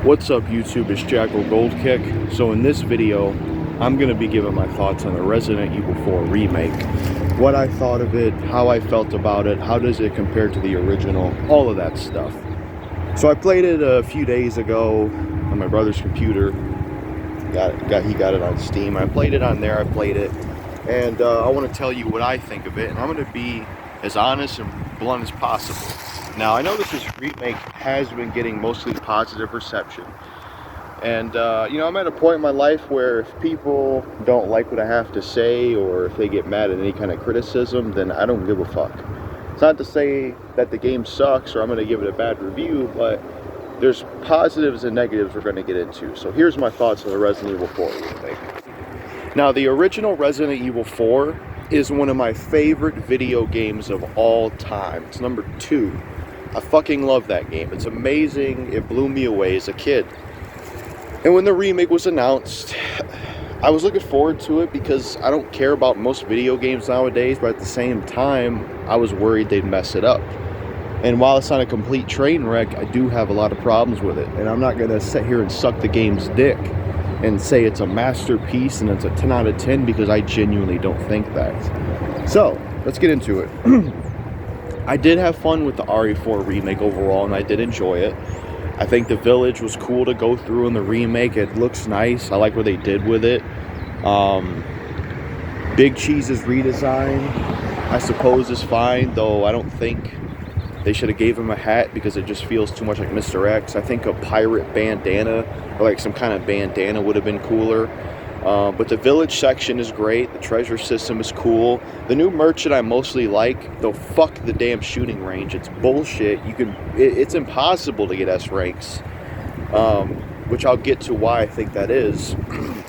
What's up YouTube, it's JackalGoldKick. So in this video, I'm going to be giving my thoughts on the Resident Evil 4 remake. What I thought of it, how I felt about it, how does it compare to the original, all of that stuff. So I played it a few days ago on my brother's computer. He got it on Steam. I played it on there, and I want to tell you what I think of it, and I'm going to be as honest and blunt as possible. Now, I know this remake has been getting mostly positive reception. And, you know, I'm at a point in my life where if people don't like what I have to say, or if they get mad at any kind of criticism, then I don't give a fuck. It's not to say that the game sucks or I'm going to give it a bad review, but there's positives and negatives we're going to get into. So here's my thoughts on the Resident Evil 4 remake. Now, the original Resident Evil 4 is one of my favorite video games of all time. It's number 2. I fucking love that game. It's amazing. It blew me away as a kid. And when the remake was announced, I was looking forward to it because I don't care about most video games nowadays, but at the same time, I was worried they'd mess it up. And while it's not a complete train wreck, I do have a lot of problems with it. And I'm not going to sit here and suck the game's dick and say it's a masterpiece and it's a 10 out of 10 because I genuinely don't think that. So, let's get into it. I did have fun with the RE4 remake overall, and I did enjoy it. I think the village was cool to go through in the remake. It looks nice. I like what they did with it. Big Cheese's redesign, I suppose, is fine, though I don't think they should have gave him a hat because it just feels too much like Mr. X. I think a pirate bandana or like some kind of bandana would have been cooler. But the village section is great. The treasure system is cool. The new merchant I mostly like, though fuck the damn shooting range. It's bullshit. It's impossible to get S ranks, which I'll get to why I think that is.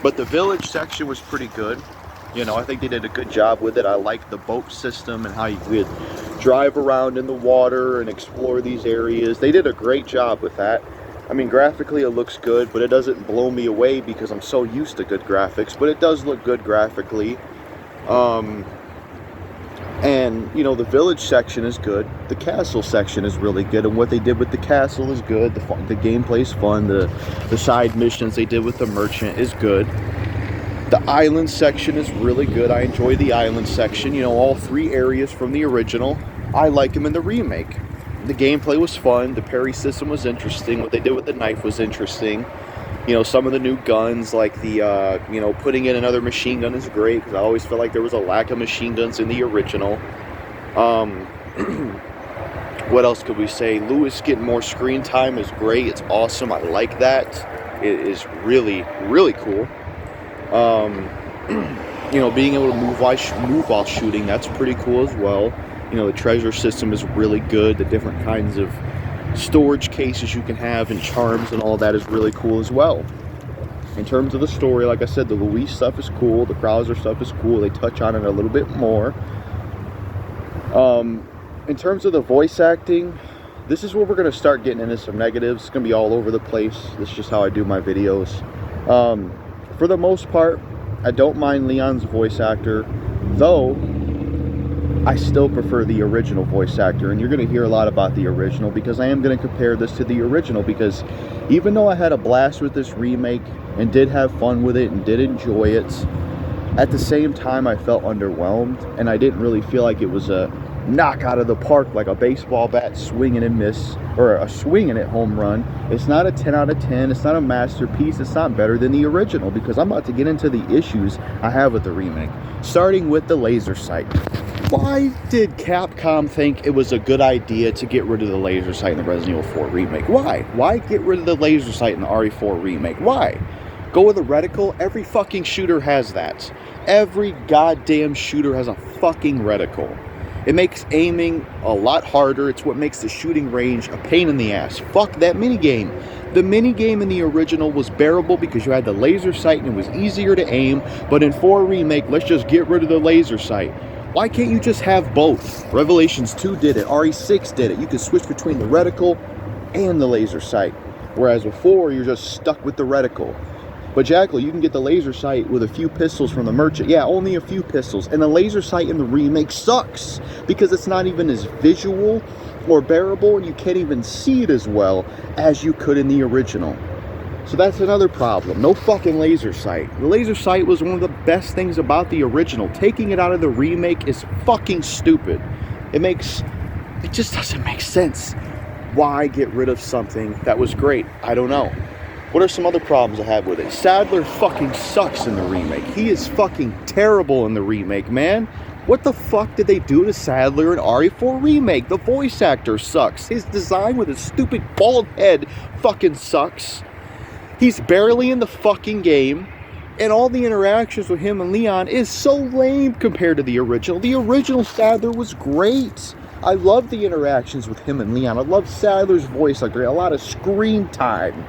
But the village section was pretty good. You know, I think they did a good job with it. I like the boat system and how you could drive around in the water and explore these areas. They did a great job with that. I mean, graphically it looks good, but it doesn't blow me away because I'm so used to good graphics, but it does look good graphically. And, you know, the village section is good. The castle section is really good, and what they did with the castle is good. The gameplay is fun. The side missions they did with the merchant is good. The island section is really good. I enjoy the island section. You know, all 3 areas from the original. I like them in the remake. The gameplay was fun. The parry system was interesting. What they did with the knife was interesting. You know, some of the new guns, like the, you know, putting in another machine gun is great, because I always felt like there was a lack of machine guns in the original. What else could we say? Lewis getting more screen time is great. It's awesome. I like that. It is really, really cool. You know, being able to move while shooting, that's pretty cool as well. You know, the treasure system is really good. The different kinds of storage cases you can have and charms and all that is really cool as well. In terms of the story, like I said, the Luis stuff is cool. The Krauser stuff is cool. They touch on it a little bit more. In terms of the voice acting, this is where we're going to start getting into some negatives. It's going to be all over the place. This is just how I do my videos. For the most part, I don't mind Leon's voice actor, though I still prefer the original voice actor, and you're going to hear a lot about the original because I am going to compare this to the original, because even though I had a blast with this remake and did have fun with it and did enjoy it, at the same time I felt underwhelmed, and I didn't really feel like it was a knock out of the park like a baseball bat swinging and miss, or a swinging at home run. It's not a 10 out of 10. It's not a masterpiece. It's not better than the original, because I'm about to get into the issues I have with the remake, starting with the laser sight. Why did Capcom think it was a good idea to get rid of the laser sight in the Resident Evil 4 remake? Why? Why get rid of the laser sight in the RE4 remake? Why? Go with a reticle? Every fucking shooter has that. Every goddamn shooter has a fucking reticle. It makes aiming a lot harder. It's what makes the shooting range a pain in the ass. Fuck that minigame. The minigame in the original was bearable because you had the laser sight and it was easier to aim. But in 4 remake, let's just get rid of the laser sight. Why can't you just have both? Revelations 2 did it. RE6 did it. You can switch between the reticle and the laser sight. Whereas before, you're just stuck with the reticle. But Jackal, you can get the laser sight with a few pistols from the merchant. Yeah, only a few pistols. And the laser sight in the remake sucks because it's not even as visual or bearable, and you can't even see it as well as you could in the original. So that's another problem. No fucking laser sight. The laser sight was one of the best things about the original. Taking it out of the remake is fucking stupid. It just doesn't make sense. Why get rid of something that was great? I don't know. What are some other problems I have with it? Sadler fucking sucks in the remake. He is fucking terrible in the remake, man. What the fuck did they do to Sadler in RE4 Remake? The voice actor sucks. His design with his stupid bald head fucking sucks. He's barely in the fucking game, and all the interactions with him and Leon is so lame compared to the original. The original Sadler was great. I love the interactions with him and Leon. I love Sadler's voice actor. A lot of screen time.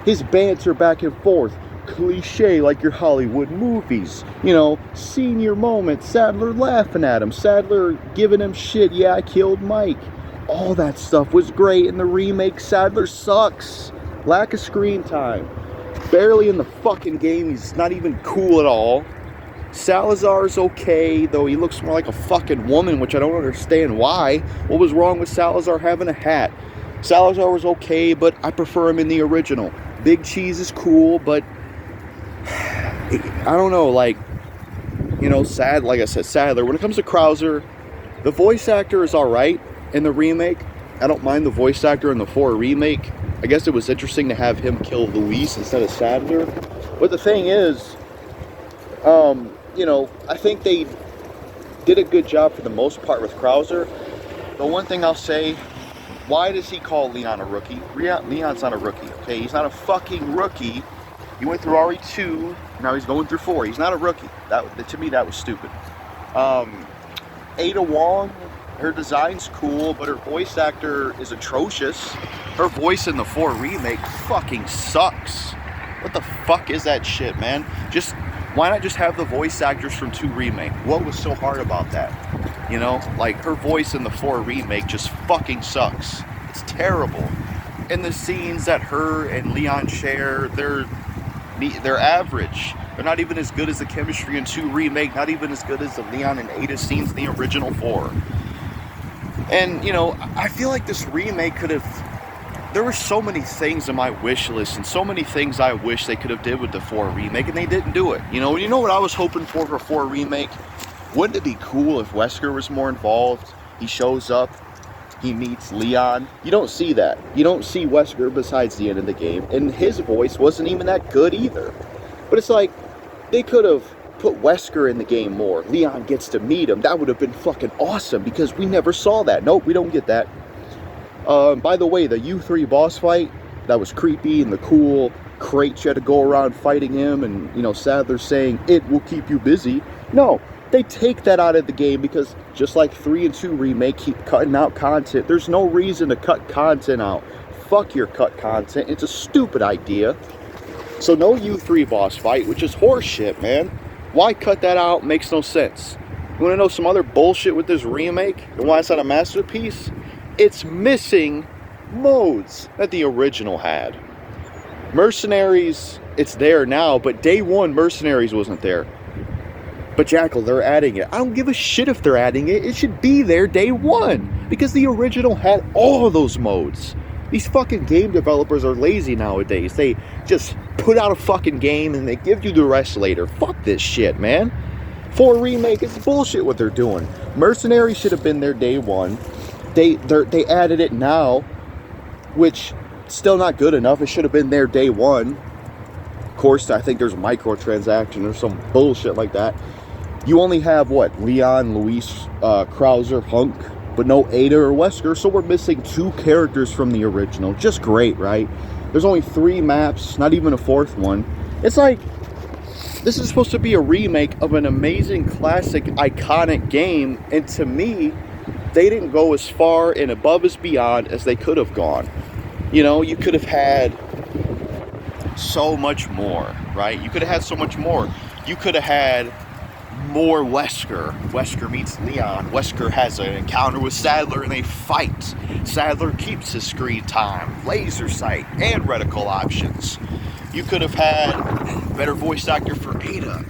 His banter back and forth. Cliche like your Hollywood movies. You know, senior moment. Sadler laughing at him. Sadler giving him shit. Yeah, I killed Mike. All that stuff was great. In the remake, Sadler sucks. Lack of screen time. Barely in the fucking game. He's not even cool at all. Salazar's okay, though he looks more like a fucking woman, which I don't understand why. What was wrong with Salazar having a hat? Salazar was okay, but I prefer him in the original. Big Cheese is cool, but I don't know, like, you know, like I said, Sadler. When it comes to Krauser, the voice actor is alright in the remake. I don't mind the voice actor in the 4 remake. I guess it was interesting to have him kill Luis instead of Sadler. But the thing is, you know, I think they did a good job for the most part with Krauser. The one thing I'll say, why does he call Leon a rookie? Leon's not a rookie, okay? He's not a fucking rookie. He went through RE2, now he's going through 4. He's not a rookie. To me, that was stupid. Ada Wong, her design's cool, but her voice actor is atrocious. Her voice in the 4 remake fucking sucks. What the fuck is that shit, man? Why not just have the voice actors from 2 remake? What was so hard about that? You know, like, her voice in the 4 remake just fucking sucks. It's terrible. And the scenes that her and Leon share, they're average. They're not even as good as the chemistry in 2 remake, not even as good as the Leon and Ada scenes in the original 4. And, you know, I feel like this remake could have... There were so many things on my wish list and so many things I wish they could have did with the 4 remake, and they didn't do it. You know what I was hoping for 4 remake? Wouldn't it be cool if Wesker was more involved? He shows up, he meets Leon. You don't see that. You don't see Wesker besides the end of the game, and his voice wasn't even that good either. But it's like, they could have put Wesker in the game more. Leon gets to meet him. That would have been fucking awesome, because we never saw that. Nope, we don't get that. By the way, the U3 boss fight, that was creepy, and the cool crate you had to go around fighting him, and, you know, Sadler saying, it will keep you busy. No, they take that out of the game, because just like 3 and 2 remake keep cutting out content. There's no reason to cut content out. Fuck your cut content. It's a stupid idea. So no U3 boss fight, which is horseshit, man. Why cut that out? Makes no sense. You want to know some other bullshit with this remake and why it's not a masterpiece? It's missing modes that the original had. Mercenaries, it's there now, but day 1 Mercenaries wasn't there. But Jackal, they're adding it. I don't give a shit if they're adding it. It should be there day 1, because the original had all of those modes. These fucking game developers are lazy nowadays. They just put out a fucking game and they give you the rest later. Fuck this shit, man. 4 remake, it's bullshit what they're doing. Mercenaries should have been there day 1. They added it now, which still not good enough. It should have been there day 1. Of course, I think there's microtransactions or some bullshit like that. You only have, what, Leon, Luis, Krauser, Hunk, but no Ada or Wesker, so we're missing 2 characters from the original. Just great, right? There's only 3 maps, not even a 4th one. It's like, this is supposed to be a remake of an amazing, classic, iconic game, and to me, they didn't go as far and above as beyond as they could have gone. You know, you could have had so much more, right? You could have had so much more. You could have had more Wesker. Wesker meets Leon. Wesker has an encounter with Sadler and they fight. Sadler keeps his screen time, laser sight, and reticle options. You could have had better voice actor for Ada.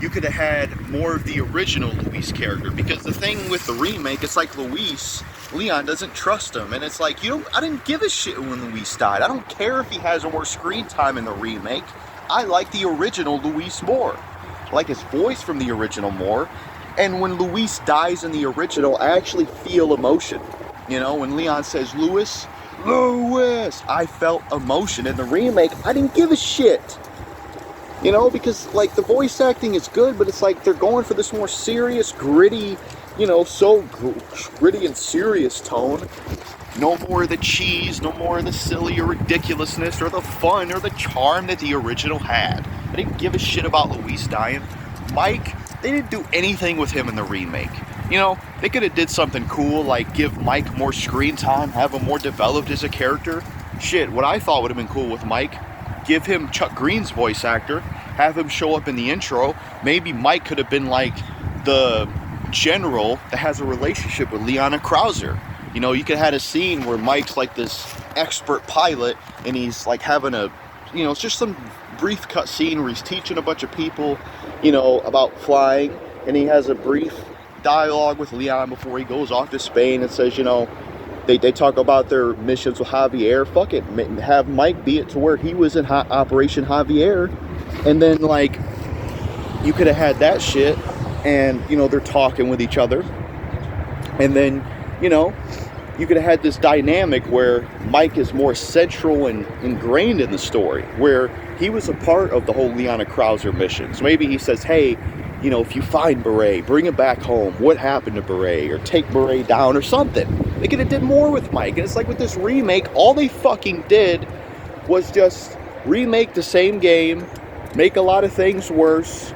You could have had more of the original Luis character, because the thing with the remake, it's like Luis Leon doesn't trust him, and it's like, I didn't give a shit when Luis died. I don't care if he has more screen time in the remake. I like the original Luis more. I like his voice from the original more. And when Luis dies in the original, I actually feel emotion. When Leon says, Louis, I felt emotion. In the remake, I didn't give a shit. Because, like, the voice acting is good, but it's like they're going for this more serious, gritty, so gritty and serious tone. No more of the cheese, no more of the silly or ridiculousness or the fun or the charm that the original had. I didn't give a shit about Luis dying. Mike, they didn't do anything with him in the remake. They could have did something cool, like give Mike more screen time, have him more developed as a character. Shit, what I thought would have been cool with Mike, give him Chuck Green's voice actor, have him show up in the intro. Maybe Mike could have been like the general that has a relationship with Leon Krauser. You could have had a scene where Mike's like this expert pilot, and he's like having a, it's just some brief cut scene where he's teaching a bunch of people, about flying, and he has a brief dialogue with Leon before he goes off to Spain and says, they talk about their missions with Javier. Fuck it, have Mike be it to where he was in Operation Javier, and then, like, you could have had that shit, and, they're talking with each other, and then, you could have had this dynamic where Mike is more central and ingrained in the story, where he was a part of the whole Leon Krauser mission. So maybe he says, hey, if you find Beret, bring him back home. What happened to Beret? Or take Beret down or something. They could have did more with Mike. And it's like with this remake, all they fucking did was just remake the same game, make a lot of things worse.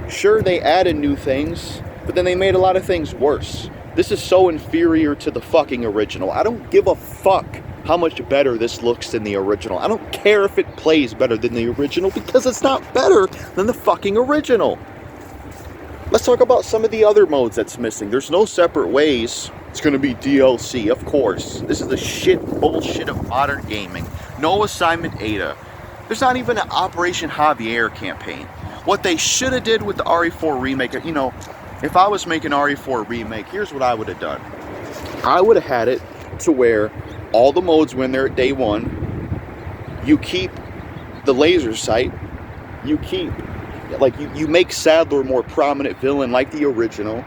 Sure, they added new things, but then they made a lot of things worse. This is so inferior to the fucking original. I don't give a fuck how much better this looks than the original. I don't care if it plays better than the original, because it's not better than the fucking original. Let's talk about some of the other modes that's missing. There's no separate ways. It's going to be DLC, of course. This is the bullshit of modern gaming. No Assignment Ada. There's not even an Operation Javier campaign. What they should have did with the RE4 remake, if I was making RE4 remake, here's what I would have done. I would have had it to where all the modes when they're at day one, you keep the laser sight, you keep, like, you make Sadler a more prominent villain like the original.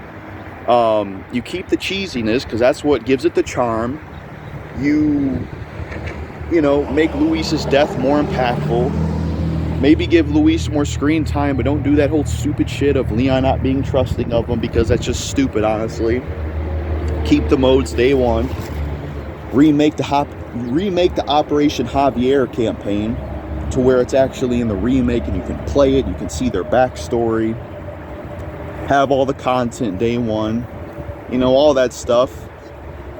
You keep the cheesiness, because that's what gives it the charm. You make Luis's death more impactful. Maybe give Luis more screen time, but don't do that whole stupid shit of Leon not being trusting of him, because that's just stupid, honestly. Keep the modes day one. Remake the Operation Javier campaign to where it's actually in the remake and you can play it, you can see their backstory. Have all the content day one. All that stuff.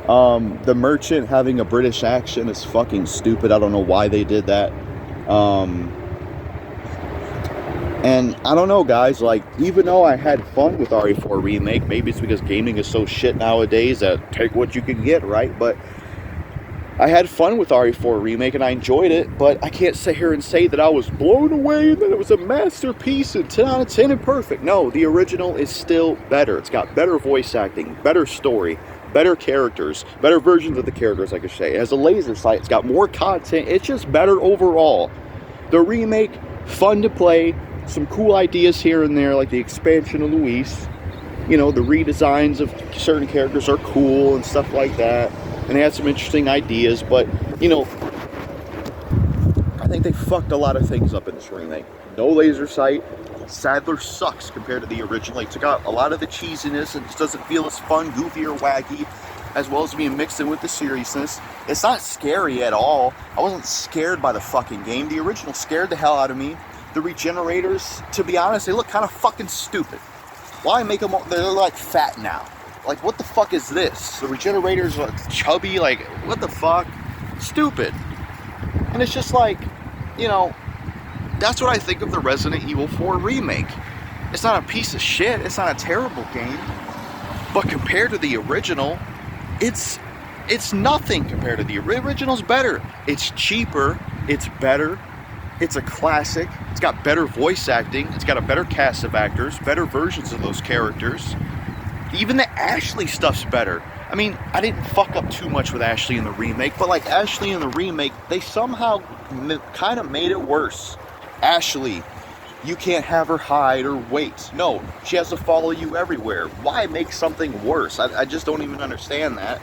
The Merchant having a British accent is fucking stupid. I don't know why they did that. And I don't know, guys, like, even though I had fun with RE4 Remake, maybe it's because gaming is so shit nowadays that take what you can get, right? But I had fun with RE4 Remake and I enjoyed it, but I can't sit here and say that I was blown away and that it was a masterpiece and 10 out of 10 and perfect. No, the original is still better. It's got better voice acting, better story, better characters, better versions of the characters, I could say. It has a laser sight, it's got more content, it's just better overall. The remake, fun to play, some cool ideas here and there, like the expansion of Luis. The redesigns of certain characters are cool and stuff like that. And they had some interesting ideas, but, I think they fucked a lot of things up in this remake. No laser sight. Sadler sucks compared to the original. He took out a lot of the cheesiness and just doesn't feel as fun, goofy, or wacky, as well as being mixed in with the seriousness. It's not scary at all. I wasn't scared by the fucking game. The original scared the hell out of me. The regenerators, to be honest, they look kind of fucking stupid. Why make them, they're like fat now. Like, what the fuck is this? The regenerators are chubby, like, what the fuck? Stupid. And it's just like, that's what I think of the Resident Evil 4 remake. It's not a piece of shit, it's not a terrible game, but compared to the original, it's nothing compared to the original's better. It's cheaper, it's better, it's a classic, it's got better voice acting, it's got a better cast of actors, better versions of those characters. Even the Ashley stuff's better. I mean, I didn't fuck up too much with Ashley in the remake, but like Ashley in the remake, they somehow kind of made it worse. Ashley, you can't have her hide or wait. No, she has to follow you everywhere. Why make something worse? I just don't even understand that.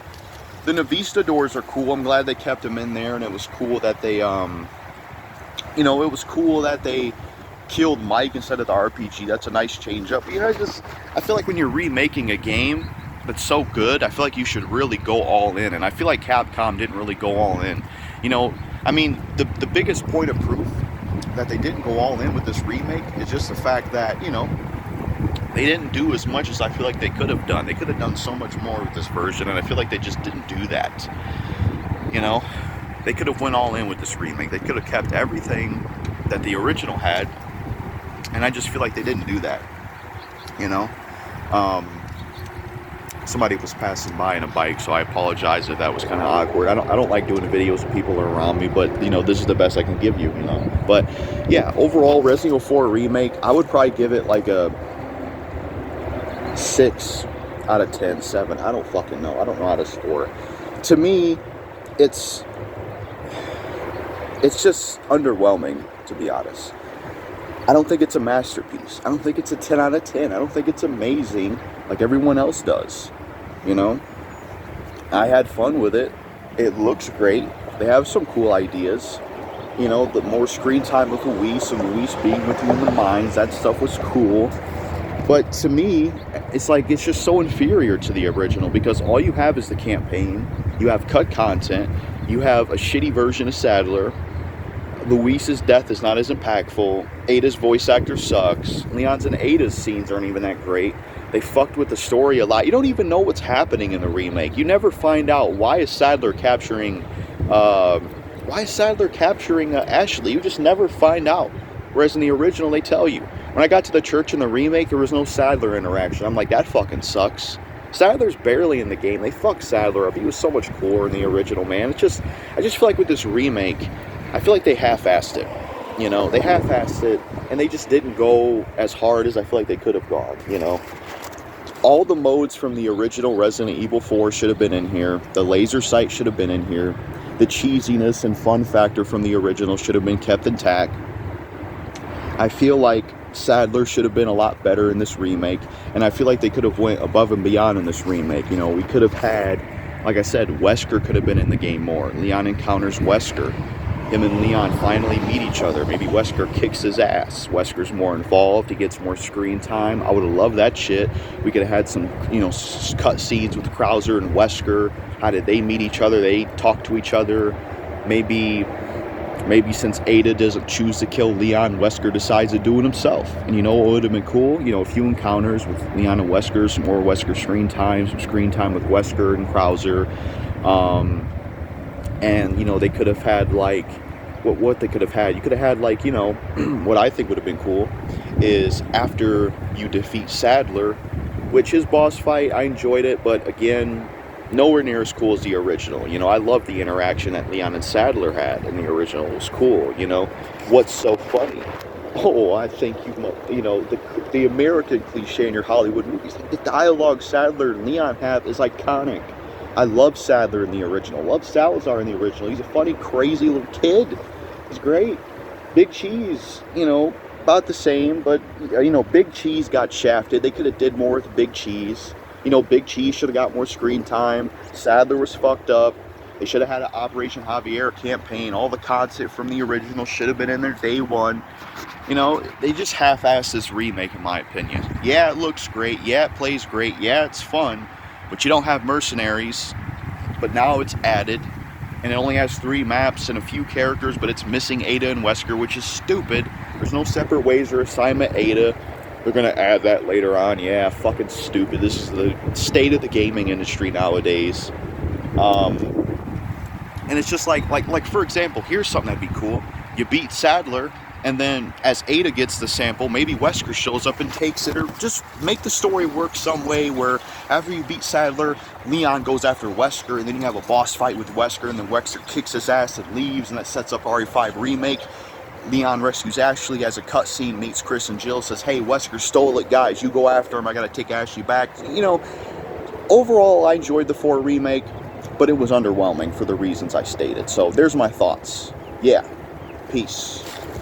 The Navista doors are cool. I'm glad they kept them in there, and it was cool that they, you know, it was cool that they killed Mike instead of the RPG. That's a nice change up. You know, I feel like when you're remaking a game that's so good, I feel like you should really go all in, and I feel like Capcom didn't really go all in. You know, I mean, the biggest point of proof that they didn't go all in with this remake is just the fact that, you know, they didn't do as much as I feel like they could have done. They could have done so much more with this version, and I feel like they just didn't do that. You know, they could have went all in with this remake. They could have kept everything that the original had, and I just feel like they didn't do that. You know, somebody was passing by in a bike, so I apologize if that was kind of awkward. I don't like doing videos with people around me, but you know, this is the best I can give you. You know, but yeah, overall, Resident Evil 4 remake, I would probably give it like a 6 out of 10, 7. I don't fucking know. I don't know how to score it. To me, it's just underwhelming, to be honest. I don't think it's a masterpiece. I don't think it's a 10 out of 10. I don't think it's amazing like everyone else does. You know? I had fun with it. It looks great. They have some cool ideas. You know, the more screen time with Luis and Luis being with you in the mines, that stuff was cool. But to me, it's like, it's just so inferior to the original, because all you have is the campaign. You have cut content. You have a shitty version of Sadler. Luis's death is not as impactful. Ada's voice actor sucks. Leon's and Ada's scenes aren't even that great. They fucked with the story a lot. You don't even know what's happening in the remake. You never find out why is Sadler capturing Ashley. You just never find out. Whereas in the original, they tell you. When I got to the church in the remake, there was no Sadler interaction. I'm like, that fucking sucks. Sadler's barely in the game. They fucked Sadler up. He was so much cooler in the original, man. I just feel like with this remake, I feel like they half-assed it. You know, they half-assed it, and they just didn't go as hard as I feel like they could have gone, you know. All the modes from the original Resident Evil 4 should have been in here. The laser sight should have been in here. The cheesiness and fun factor from the original should have been kept intact. I feel like Sadler should have been a lot better in this remake, and I feel like they could have went above and beyond in this remake. You know, we could have had, like I said, Wesker could have been in the game more. Leon encounters Wesker. Him and Leon finally meet each other. Maybe Wesker kicks his ass. Wesker's more involved. He gets more screen time. I would have loved that shit. We could have had some, you know, cut scenes with Krauser and Wesker. How did they meet each other? They talk to each other. Maybe since Ada doesn't choose to kill Leon, Wesker decides to do it himself. And you know what would have been cool? You know, a few encounters with Leon and Wesker, some more Wesker screen time, some screen time with Wesker and Krauser. And, you know, they could have had, like, what they could have had. You could have had, like, you know, what I think would have been cool is after you defeat Sadler, which his boss fight, I enjoyed it, but again, nowhere near as cool as the original. You know, I love the interaction that Leon and Sadler had in the original. It was cool, you know. What's so funny? Oh, I think you know, the American cliche in your Hollywood movies, the dialogue Sadler and Leon have is iconic. I love Sadler in the original. Love Salazar in the original. He's a funny, crazy little kid. He's great. Big Cheese, you know, about the same, but, you know, Big Cheese got shafted. They could have did more with Big Cheese. You know, Big Cheese should have got more screen time. Sadler was fucked up. They should have had an Operation Javier campaign. All the content from the original should have been in there day one. You know, they just half-assed this remake, in my opinion. Yeah, it looks great. Yeah, it plays great. Yeah, it's fun. But you don't have mercenaries, but now it's added, and it only has 3 maps and a few characters, but it's missing Ada and Wesker, which is stupid. There's no separate ways or assignment Ada. They're gonna add that later on. Yeah, fucking stupid. This is the state of the gaming industry nowadays. And it's just like for example, here's something that'd be cool. You beat Sadler, and then as Ada gets the sample, maybe Wesker shows up and takes it, or just make the story work some way where after you beat Sadler, Leon goes after Wesker, and then you have a boss fight with Wesker, and then Wesker kicks his ass and leaves, and that sets up RE5 Remake. Leon rescues Ashley, has a cutscene, meets Chris and Jill, says, hey, Wesker stole it, guys, you go after him, I gotta take Ashley back. You know, Overall, I enjoyed the 4 remake, but it was underwhelming for the reasons I stated. So there's my thoughts. Yeah, peace.